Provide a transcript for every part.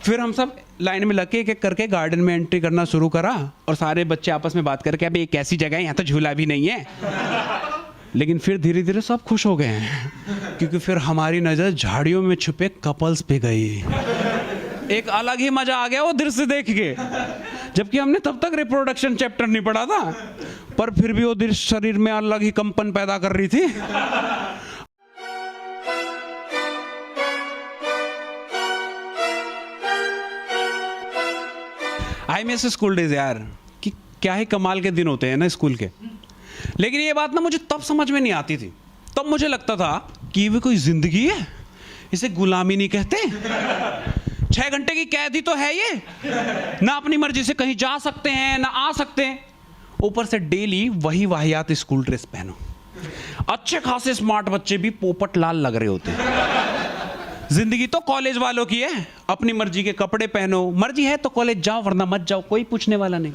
फिर हम सब लाइन में लग के एक एक करके गार्डन में एंट्री करना शुरू करा और सारे बच्चे आपस में बात करके अबे एक ऐसी जगह है यहाँ तो झूला भी नहीं है। लेकिन फिर धीरे धीरे सब खुश हो गए हैं क्योंकि फिर हमारी नज़र झाड़ियों में छुपे कपल्स पे गई। एक अलग ही मजा आ गया वो दृश्य देख के, जबकि हमने तब तक रिप्रोडक्शन चैप्टर नहीं पढ़ा था, पर फिर भी वो दृश्य शरीर में अलग ही कंपन पैदा कर रही थी। आई मिस स्कूल डेज यार, कि क्या ही कमाल के दिन होते हैं ना स्कूल के। लेकिन ये बात ना मुझे तब समझ में नहीं आती थी। तब मुझे लगता था कि ये कोई जिंदगी है, इसे गुलामी नहीं कहते। 6 घंटे की कैद ही तो है ये, ना अपनी मर्जी से कहीं जा सकते हैं ना आ सकते हैं, ऊपर से डेली वही वाहियात स्कूल ड्रेस पहनो। अच्छे खासे स्मार्ट बच्चे भी पोपट लाल लग रहे होते हैं। जिंदगी तो कॉलेज वालों की है, अपनी मर्जी के कपड़े पहनो, मर्जी है तो कॉलेज जाओ वरना मत जाओ, कोई पूछने वाला नहीं।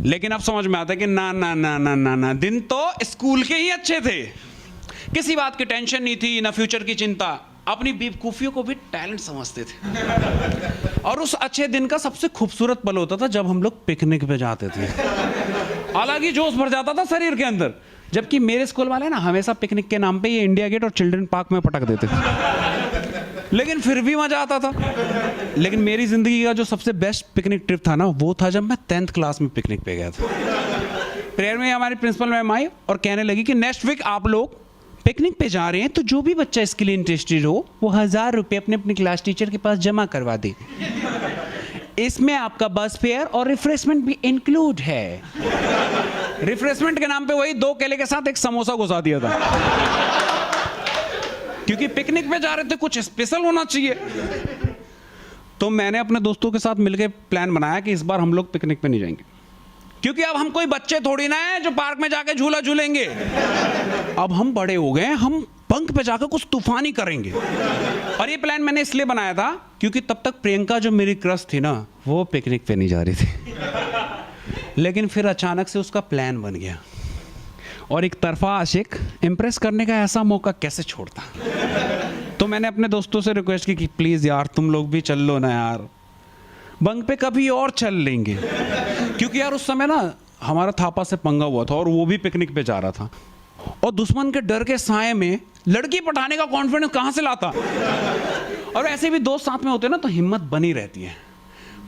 लेकिन अब समझ में आता है कि ना ना ना ना ना ना, दिन तो स्कूल के ही अच्छे थे। किसी बात की टेंशन नहीं थी, ना फ्यूचर की चिंता, अपनी बेवकूफियों को भी टैलेंट समझते थे। और उस अच्छे दिन का सबसे खूबसूरत पल होता था जब हम लोग पिकनिक पे जाते थे। अलग ही जोश भर जाता था शरीर के अंदर। जबकि मेरे स्कूल वाले ना हमेशा पिकनिक के नाम पे ये इंडिया गेट और चिल्ड्रन पार्क में पटक देते थे, लेकिन फिर भी मजा आता था। लेकिन मेरी जिंदगी का जो सबसे बेस्ट पिकनिक ट्रिप था ना, वो था जब मैं 10th क्लास में पिकनिक पे गया था। प्रेयर में हमारी प्रिंसिपल मैम आई और कहने लगी कि नेक्स्ट वीक आप लोग पिकनिक पे जा रहे हैं, तो जो भी बच्चा इसके लिए इंटरेस्टेड हो वो 1000 रुपये अपने अपनी क्लास टीचर के पास जमा करवा दे। इसमें आपका बस फेयर और रिफ्रेशमेंट भी इंक्लूड है। रिफ्रेशमेंट के नाम पे वही 2 केले के साथ एक समोसा घुसा दिया था, क्योंकि पिकनिक पे जा रहे थे, कुछ स्पेशल होना चाहिए। तो मैंने अपने दोस्तों के साथ मिलकर प्लान बनाया कि इस बार हम लोग पिकनिक पे नहीं जाएंगे, क्योंकि अब हम कोई बच्चे थोड़ी ना है जो पार्क में जाके झूला झूलेंगे। अब हम बड़े हो गए, हम बंक पे जाकर कुछ तूफानी करेंगे। और ये प्लान मैंने इसलिए बनाया था क्योंकि तब तक प्रियंका जो मेरी क्रश थी ना, वो पिकनिक पे नहीं जा रही थी। लेकिन फिर अचानक से उसका प्लान बन गया, और एक तरफा आशिक इम्प्रेस करने का ऐसा मौका कैसे छोड़ता। तो मैंने अपने दोस्तों से रिक्वेस्ट की कि प्लीज़ यार तुम लोग भी चल लो ना यार, बंक पे कभी और चल लेंगे। क्योंकि यार उस समय ना हमारा थापा से पंगा हुआ था और वो भी पिकनिक पे जा रहा था, और दुश्मन के डर के साए में लड़की पटाने का कॉन्फिडेंस कहाँ से लाता। और ऐसे भी दोस्त साथ में होते हैं ना तो हिम्मत बनी रहती है।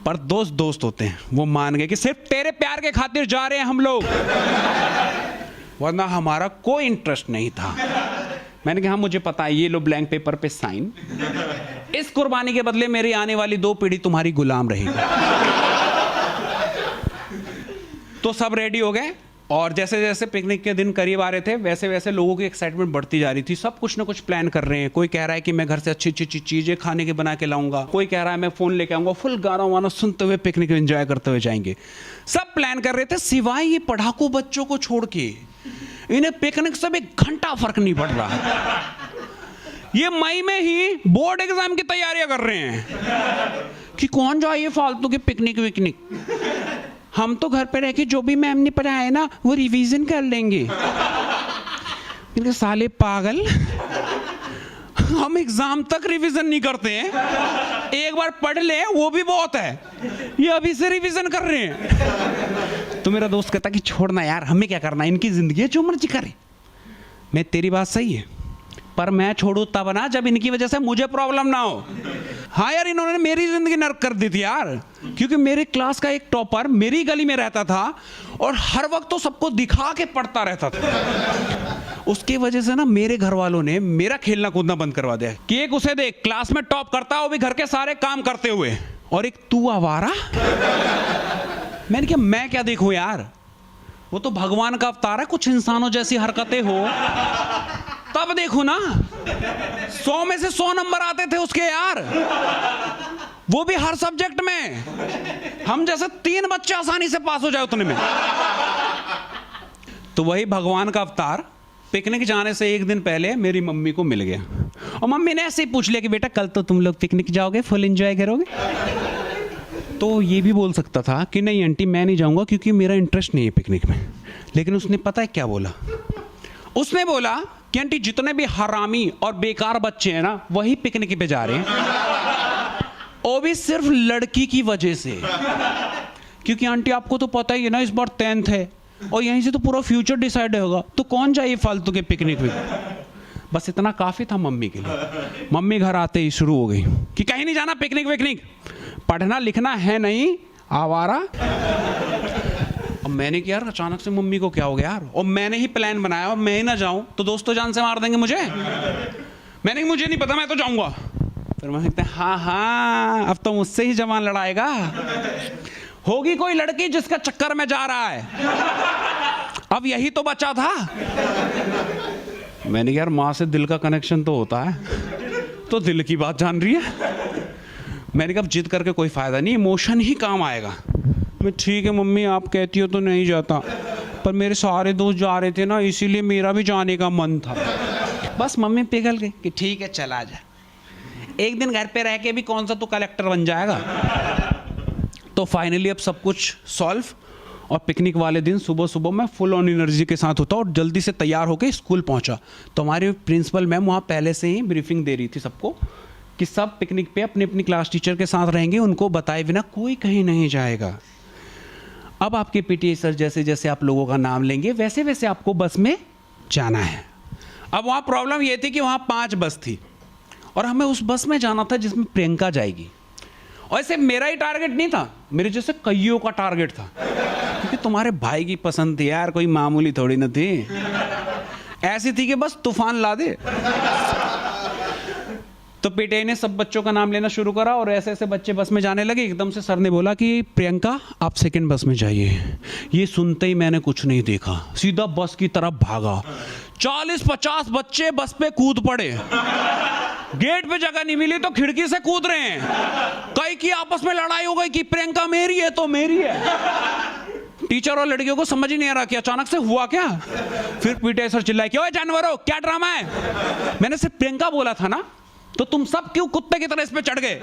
पर दोस्त दोस्त होते हैं, वो मान गए कि सिर्फ तेरे प्यार के खातिर जा रहे हैं हम लोग, वरना हमारा कोई इंटरेस्ट नहीं था। मैंने कहा मुझे पता है, ये लो ब्लैंक पेपर पे साइन, इस कुर्बानी के बदले मेरी आने वाली 2 पीढ़ी तुम्हारी गुलाम रहेगी। तो सब रेडी हो गए, और जैसे जैसे पिकनिक के दिन करीब आ रहे थे वैसे वैसे लोगों की एक्साइटमेंट बढ़ती जा रही थी। सब कुछ ना कुछ प्लान कर रहे हैं। कोई कह रहा है कि मैं घर से अच्छी अच्छी चीज़ें खाने के बना के लाऊंगा, कोई कह रहा है मैं फ़ोन लेके आऊँगा, फुल गाना वाना सुनते हुए पिकनिक एंजॉय करते हुए जाएंगे। सब प्लान कर रहे थे, सिवाय ये पढ़ाकू बच्चों को छोड़ के। इन्हें पिकनिक से भी घंटा फर्क नहीं पड़ रहा। ये मई में ही बोर्ड एग्जाम की तैयारियां कर रहे हैं कि कौन जाए फालतू के पिकनिक विकनिक, हम तो घर पे रह के जो भी मैम ने पढ़ाया ना वो रिवीजन कर लेंगे। इनके साले पागल, हम एग्जाम तक रिवीजन नहीं करते हैं, एक बार पढ़ ले वो भी बहुत है, ये अभी से रिवीजन कर रहे हैं। तो मेरा दोस्त कहता कि छोड़ना यार, हमें क्या करना, इनकी जिंदगी है, जो मर्जी करे। मैं तेरी बात सही है, पर मैं छोड़ू तब ना जब इनकी वजह से मुझे प्रॉब्लम ना हो। हाँ यार, इन्होंने मेरी जिंदगी नर्क कर दी थी यार, क्योंकि मेरे क्लास का एक टॉपर मेरी गली में रहता था और हर वक्त तो सबको दिखा के पढ़ता रहता था। उसकी वजह से ना मेरे घर वालों ने मेरा खेलना कूदना बंद करवा दिया कि एक उसे देख क्लास में टॉप करता है, वो भी घर के सारे काम करते हुए, और एक तू आवारा। मैंने कहा मैं क्या देखूं यार, वो तो भगवान का अवतार है, कुछ इंसानों जैसी हरकतें हो तब देखो ना। 100 में से 100 नंबर आते थे उसके यार, वो भी हर सब्जेक्ट में। हम जैसे 3 बच्चे आसानी से पास हो जाए उतने में। तो वही भगवान का अवतार पिकनिक जाने से एक दिन पहले मेरी मम्मी को मिल गया, और मम्मी ने ऐसे ही पूछ लिया कि बेटा कल तो तुम लोग पिकनिक जाओगे, फुल एंजॉय करोगे। तो ये भी बोल सकता था कि नहीं आंटी मैं नहीं जाऊंगा क्योंकि मेरा इंटरेस्ट नहीं है पिकनिक में। लेकिन उसने पता है क्या बोला, उसने बोला कि आंटी जितने भी हरामी और बेकार बच्चे हैं ना वही पिकनिक पे जा रहे हैं। वो भी सिर्फ लड़की की वजह से, क्योंकि आंटी आपको तो पता ही है ना इस बार 10th है और यहीं से तो पूरा फ्यूचर डिसाइड होगा, तो कौन जाए फालतू के पिकनिक में। बस इतना काफी था मम्मी के लिए। मम्मी घर आते ही शुरू हो गई कि कहीं नहीं जाना, पिकनिक विकनिक, पढ़ना लिखना है नहीं, आवारा। अब मैंने किया यार अचानक से मम्मी को क्या हो गया यार, और मैंने ही प्लान बनाया और मैं ही ना जाऊं तो दोस्त तो जान से मार देंगे मुझे। मैंने मुझे नहीं पता, मैं तो जाऊंगा। फिर मैं कहते हाँ हाँ अब तो मुझसे ही जवान लड़ाएगा, होगी कोई लड़की जिसका चक्कर में जा रहा है, अब यही तो बचा था। मैंने यार माँ से दिल का कनेक्शन तो होता है, तो दिल की बात जान रही है। मैंने कहा जिद करके कोई फायदा नहीं, इमोशन ही काम आएगा। मैं ठीक है मम्मी आप कहती हो तो नहीं जाता, पर मेरे सारे दोस्त जा रहे थे ना इसीलिए मेरा भी जाने का मन था। बस मम्मी पिघल गई कि ठीक है चला जा, एक दिन घर पे रह के भी कौन सा तू कलेक्टर बन जाएगा। तो फाइनली अब सब कुछ सॉल्व, और पिकनिक वाले दिन सुबह सुबह मैं फुल ऑन एनर्जी के साथ होता और जल्दी से तैयार होकर स्कूल पहुंचा। तो हमारी प्रिंसिपल मैम वहाँ पहले से ही ब्रीफिंग दे रही थी सबको कि सब पिकनिक पे अपनी अपनी क्लास टीचर के साथ रहेंगे, उनको बताए बिना कोई कहीं नहीं जाएगा। अब आपके पीटीए सर जैसे जैसे आप लोगों का नाम लेंगे वैसे वैसे आपको बस में जाना है। अब वहाँ प्रॉब्लम ये थी कि वहाँ 5 बस थी और हमें उस बस में जाना था जिसमें प्रियंका जाएगी। और ऐसे मेरा ही टारगेट नहीं था, मेरे जैसे कईयों का टारगेट था, क्योंकि तुम्हारे भाई की पसंद थी यार, कोई मामूली थोड़ी न थी, ऐसी थी कि बस तूफान ला दे। तो पीटीआई ने सब बच्चों का नाम लेना शुरू करा और ऐसे ऐसे बच्चे बस में जाने लगे। एकदम से सर ने बोला कि प्रियंका आप सेकंड बस में जाइए। ये सुनते ही मैंने कुछ नहीं देखा, सीधा बस की तरफ भागा। 40-50 बच्चे बस पे कूद पड़े, गेट पे जगह नहीं मिली तो खिड़की से कूद रहे हैं। कई की आपस में लड़ाई हो गई कि प्रियंका मेरी है तो मेरी है। टीचर और लड़कियों को समझ ही नहीं आ रहा कि अचानक से हुआ क्या। फिर पीटीआई सर चिल्लाए कि ओए जानवरों क्या ड्रामा है, मैंने सिर्फ प्रियंका बोला था ना, तो तुम सब क्यों कुत्ते की तरह इस पे चढ़ गए,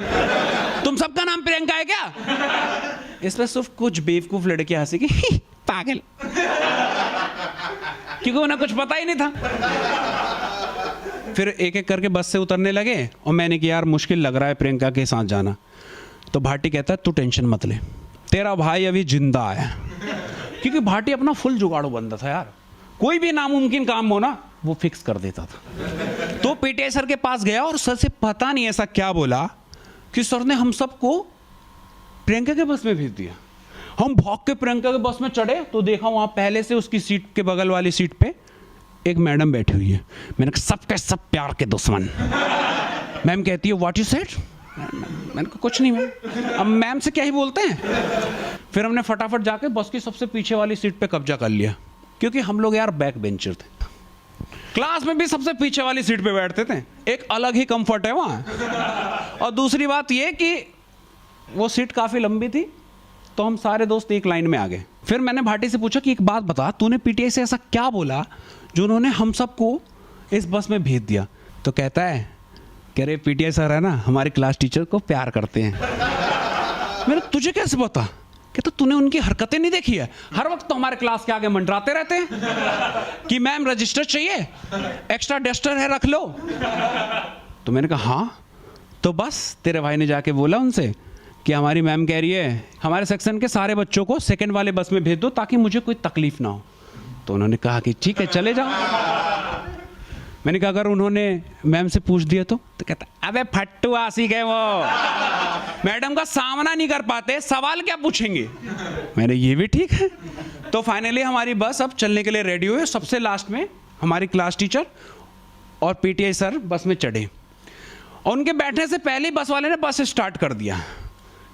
तुम सबका नाम प्रियंका है क्या। इस पे सिर्फ कुछ बेवकूफ लड़कियां हंसी कि पागल, क्योंकि उन्हें कुछ पता ही नहीं था। फिर एक एक करके बस से उतरने लगे और मैंने कहा यार मुश्किल लग रहा है प्रियंका के साथ जाना। तो भाटी कहता है तू टेंशन मत ले, तेरा भाई अभी जिंदा है, क्योंकि भाटी अपना फुल जुगाड़ू बंदा था यार, कोई भी नामुमकिन काम हो ना वो फिक्स कर देता था। तो पीटीआई सर के पास गया और सर से पता नहीं ऐसा क्या बोला कि सर ने हम सबको प्रियंका के बस में भेज दिया। हम भाग के प्रियंका के बस में चढ़े तो देखा वहां पहले से उसकी सीट के बगल वाली सीट पे एक मैडम बैठी हुई है। मैंने कहा सबके सब प्यार के दुश्मन। मैम कहती है व्हाट यू सेड। मैंने कहा कुछ नहीं मैम। अब मैम से क्या ही बोलते हैं। फिर हमने फटाफट जाके बस की सबसे पीछे वाली सीट पे कब्जा कर लिया, क्योंकि हम लोग यार बैक बेंचर थे, क्लास में भी सबसे पीछे वाली सीट पे बैठते थे, एक अलग ही कंफर्ट है वहाँ। और दूसरी बात ये कि वो सीट काफ़ी लंबी थी, तो हम सारे दोस्त एक लाइन में आ गए। फिर मैंने भाटी से पूछा कि एक बात बता, तूने पीटीआई से ऐसा क्या बोला जो उन्होंने हम सबको इस बस में भेज दिया। तो कहता है कह रहे पीटीआई सर है ना हमारे क्लास टीचर को प्यार करते हैं। मैंने तुझे कैसे पता। कहता तूने उनकी हरकतें नहीं देखी है, हर वक्त तो हमारे क्लास के आगे मंडराते रहते हैं कि मैम रजिस्टर चाहिए, एक्स्ट्रा डस्टर है रख लो। तो मैंने कहा हाँ। तो बस तेरे भाई ने जाके बोला उनसे कि हमारी मैम कह रही है हमारे सेक्शन के सारे बच्चों को सेकंड वाले बस में भेज दो ताकि मुझे कोई तकलीफ ना हो। तो उन्होंने कहा कि ठीक है चले जाओ। मैंने कहा अगर उन्होंने मैम से पूछ दिया तो कहता अबे फट्टू आशिक है वो, मैडम का सामना नहीं कर पाते, सवाल क्या पूछेंगे। मैंने ये भी ठीक है। तो फाइनली हमारी बस अब चलने के लिए रेडी हुई। सबसे लास्ट में हमारी क्लास टीचर और पीटीआई सर बस में चढ़े और उनके बैठने से पहले बस वाले ने बस स्टार्ट कर दिया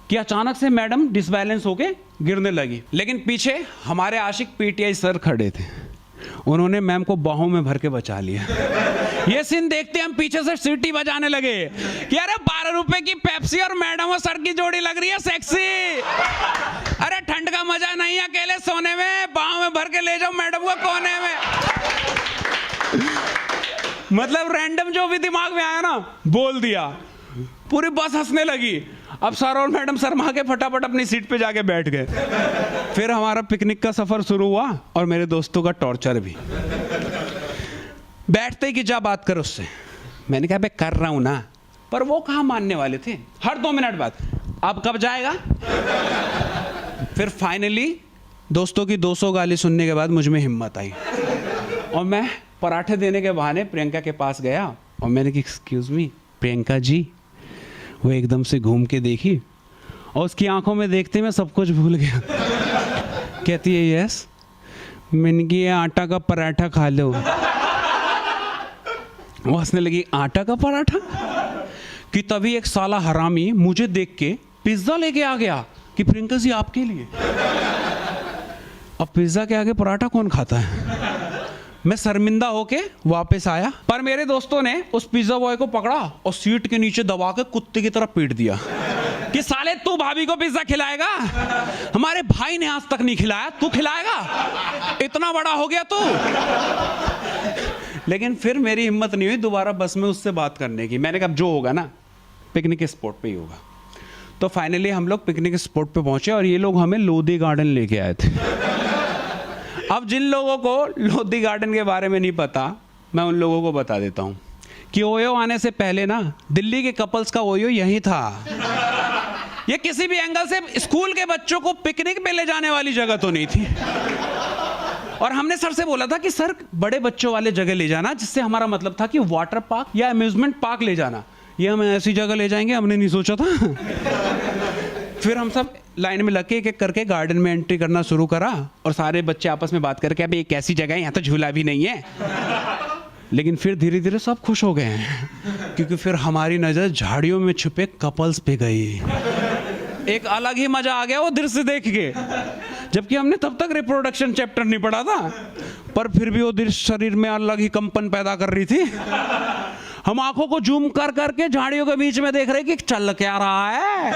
कि अचानक से मैडम डिसबैलेंस होके गिरने लगी। लेकिन पीछे हमारे आशिक पीटीआई सर खड़े थे, उन्होंने मैम को बाहों में भर के बचा लिया। ये सीन देखते हम पीछे से सीटी बजाने लगे कि अरे 12 रुपए की पेप्सी और मैडम और सर की जोड़ी लग रही है सेक्सी। अरे ठंड का मजा नहीं अकेले सोने में, बाहों में भर के ले जाओ मैडम को कोने में। मतलब रैंडम जो भी दिमाग में आया ना बोल दिया, पूरी बस हंसने लगी। अब सर और मैडम शर्मा के फटाफट अपनी सीट पे जाके बैठ गए। फिर हमारा पिकनिक का सफर शुरू हुआ और मेरे दोस्तों का टॉर्चर भी। बैठते ही कि जा बात कर उससे। मैंने कहा भाई कर रहा हूं ना, पर वो कहाँ मानने वाले थे। हर 2 मिनट बाद अब कब जाएगा? फिर फाइनली दोस्तों की 200 गाली सुनने के बाद मुझ में हिम्मत आई और मैं पराठे देने के बहाने प्रियंका के पास गया और मैंने कहा एक्सक्यूज़ मी प्रियंका जी। वो एकदम से घूम के देखी और उसकी आंखों में देखते मैं सब कुछ भूल गया। कहती है यस। मैंने कि ये आटा का पराठा खा लो। वो हंसने लगी, आटा का पराठा? कि तभी एक साला हरामी मुझे देख के पिज्जा लेके आ गया कि प्रियंका जी आपके लिए। अब पिज्जा के आगे पराठा कौन खाता है? मैं शर्मिंदा होके वापस आया, पर मेरे दोस्तों ने उस पिज्जा बॉय को पकड़ा और सीट के नीचे दबा के कुत्ते की तरह पीट दिया कि साले तू भाभी को पिज्जा खिलाएगा? हमारे भाई ने आज तक नहीं खिलाया, तू खिलाएगा? इतना बड़ा हो गया तू। लेकिन फिर मेरी हिम्मत नहीं हुई दोबारा बस में उससे बात करने की। मैंने कहा जो होगा ना पिकनिक स्पॉट पे ही होगा। तो फाइनली हम लोग पिकनिक स्पॉट पे पहुंचे और ये लोग हमें लोधी गार्डन लेके आए थे। अब जिन लोगों को लोधी गार्डन के बारे में नहीं पता, मैं उन लोगों को बता देता हूं कि ओयो आने से पहले ना दिल्ली के कपल्स का ओयो यही था। ये किसी भी एंगल से स्कूल के बच्चों को पिकनिक पे ले जाने वाली जगह तो नहीं थी। और हमने सर से बोला था कि सर बड़े बच्चों वाले जगह ले जाना, जिससे हमारा मतलब था कि वाटर पार्क या अम्यूजमेंट पार्क ले जाना। ये हमें ऐसी जगह ले जाएंगे हमने नहीं सोचा था। फिर हम सब लाइन में लग के एक एक करके गार्डन में एंट्री करना शुरू करा और सारे बच्चे आपस में बात करके अभी एक ऐसी जगह है यहाँ तो झूला भी नहीं है। लेकिन फिर धीरे धीरे सब खुश हो गए हैं क्योंकि फिर हमारी नजर झाड़ियों में छुपे कपल्स पे गई। एक अलग ही मजा आ गया वो दृश्य देख के, जबकि हमने तब तक रिप्रोडक्शन चैप्टर नहीं पढ़ा था, पर फिर भी वो दृश्य शरीर में अलग ही कंपन पैदा कर रही थी। हम आंखों को जूम कर करके झाड़ियों के बीच में देख रहे कि चल क्या रहा है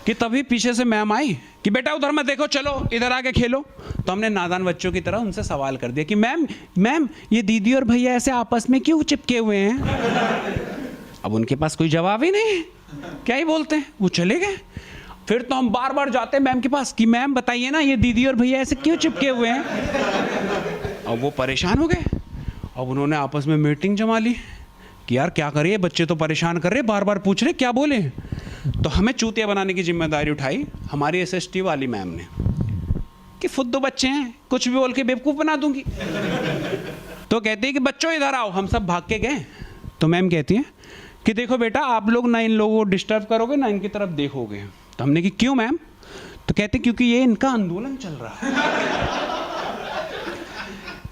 कि तभी पीछे से मैम आई कि बेटा उधर मत देखो, चलो इधर आके खेलो। तो हमने नादान बच्चों की तरह उनसे सवाल कर दिया कि मैम ये दीदी और भैया ऐसे आपस में क्यों चिपके हुए हैं? अब उनके पास कोई जवाब ही नहीं, क्या ही बोलते हैं, वो चले गए। फिर तो हम बार बार जाते मैम के पास कि मैम बताइए ना ये दीदी और भैया ऐसे क्यों चिपके हुए हैं? अब वो परेशान हो गए। अब उन्होंने आपस में मीटिंग जमा ली कि यार क्या करिए, बच्चे तो परेशान कर रहे, बार बार पूछ रहे क्या बोले। तो हमें चूतिया बनाने की जिम्मेदारी उठाई हमारी SST वाली मैम ने कि फुद्दू बच्चे हैं, कुछ भी बोल के बेवकूफ़ बना दूंगी। तो कहती है कि बच्चों इधर आओ। हम सब भाग के गए तो मैम कहती है कि देखो बेटा आप लोग ना इन लोगों को डिस्टर्ब करोगे ना इनकी तरफ देखोगे। तो हमने कि क्यों मैम? तो कहते क्योंकि ये इनका आंदोलन चल रहा है।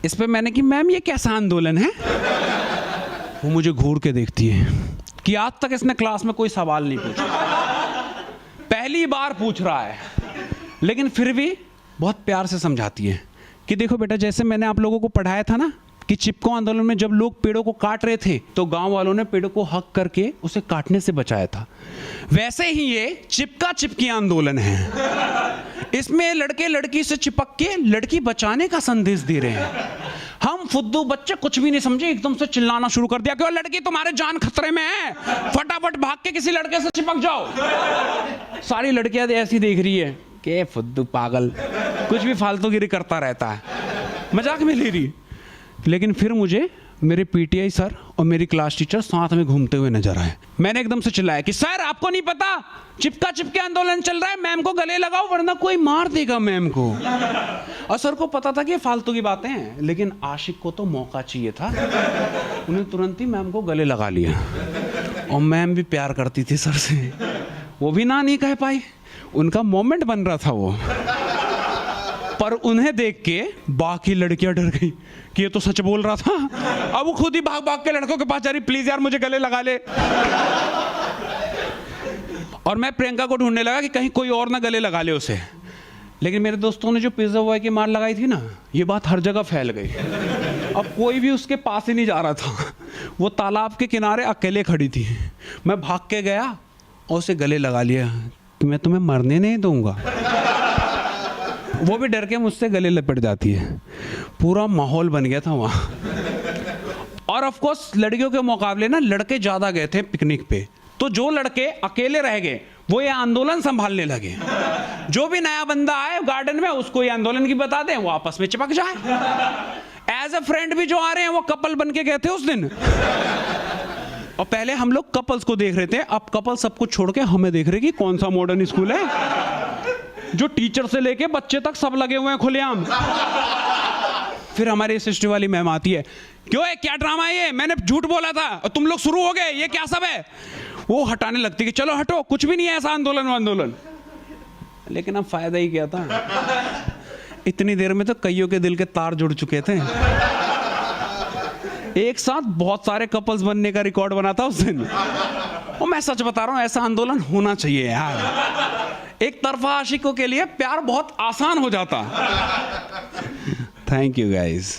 इस पे मैंने कि मैम ये कैसा आंदोलन है? वो मुझे घूर के देखती है कि आज तक इसने क्लास में कोई सवाल नहीं पूछा, पहली बार पूछ रहा है, लेकिन फिर भी बहुत प्यार से समझाती है कि देखो बेटा जैसे मैंने आप लोगों को पढ़ाया था ना कि चिपको आंदोलन में जब लोग पेड़ों को काट रहे थे तो गांव वालों ने पेड़ों को हक करके उसे काटने से बचाया था, वैसे ही ये चिपका चिपकी आंदोलन है। इसमें लड़के लड़की से चिपक के लड़की बचाने का संदेश दे रहे हैं। हम फुद्दू बच्चे कुछ भी नहीं समझे, एकदम से चिल्लाना शुरू कर दिया कि लड़की तुम्हारे जान खतरे में है, फटाफट भाग के किसी लड़के से चिपक जाओ। सारी लड़कियां ऐसी देख रही है कि फुद्दू पागल कुछ भी फालतूगिरी करता रहता है, मजाक में ले रही। लेकिन फिर मुझे मेरे PTI सर और मेरी क्लास टीचर साथ में घूमते हुए नजर आए। मैंने एकदम से चिल्लाया कि सर आपको नहीं पता चिपका चिपके आंदोलन चल रहा है, मैम को गले लगाओ वरना कोई मार देगा मैम को। और सर को पता था कि ये फालतू की बातें हैं, लेकिन आशिक को तो मौका चाहिए था। उन्हें तुरंत ही मैम को गले लगा लिया। और मैम भी प्यार करती थी सर से, वो भी ना नहीं कह पाई, उनका मोमेंट बन रहा था वो। पर उन्हें देख के बाकी लड़कियां डर गई कि ये तो सच बोल रहा था। अब वो खुद ही भाग भाग के लड़कों के पास जा रही, प्लीज यार मुझे गले लगा ले। और मैं प्रियंका को ढूंढने लगा कि कहीं कोई और ना गले लगा ले उसे। लेकिन मेरे दोस्तों ने जो पिज्जा बॉय की मार लगाई थी ना, ये बात हर जगह फैल गई। अब कोई भी उसके पास ही नहीं जा रहा था। वो तालाब के किनारे अकेले खड़ी थी। मैं भाग के गया और उसे गले लगा लिया कि मैं तुम्हें मरने नहीं दूंगा। वो भी डर के मुझसे गले लपट जाती है। पूरा माहौल बन गया था वहाँ। और ऑफ कोर्स लड़कियों के मुकाबले ना लड़के ज़्यादा गए थे पिकनिक पे, तो जो लड़के अकेले रह गए वो ये आंदोलन संभालने लगे। जो भी नया बंदा आए गार्डन में उसको ये आंदोलन की बता दें, वो आपस में चिपक जाए। एज अ फ्रेंड भी जो आ रहे हैं वो कपल बन के गए थे उस दिन। और पहले हम लोग कपल्स को देख रहे थे, अब कपल सब कुछ छोड़ के हमें देख रहे कि कौन सा मॉडर्न स्कूल है जो टीचर से लेके बच्चे तक सब लगे हुए हैं खुलेआम। फिर हमारी सिस्टर वाली मैम आती है, क्यों है, क्या ड्रामा है ये, मैंने झूठ बोला था और तुम लोग शुरू हो गए, ये क्या सब है। वो हटाने लगती कि चलो हटो, कुछ भी नहीं है ऐसा आंदोलन। लेकिन अब फायदा ही क्या था, इतनी देर में तो कईयों के दिल के तार जुड़ चुके थे। एक साथ बहुत सारे कपल्स बनने का रिकॉर्ड बना था उस दिन। और मैं सच बता रहा हूं, ऐसा आंदोलन होना चाहिए यार। एक तरफा आशिकों के लिए प्यार बहुत आसान हो जाता। Thank you guys.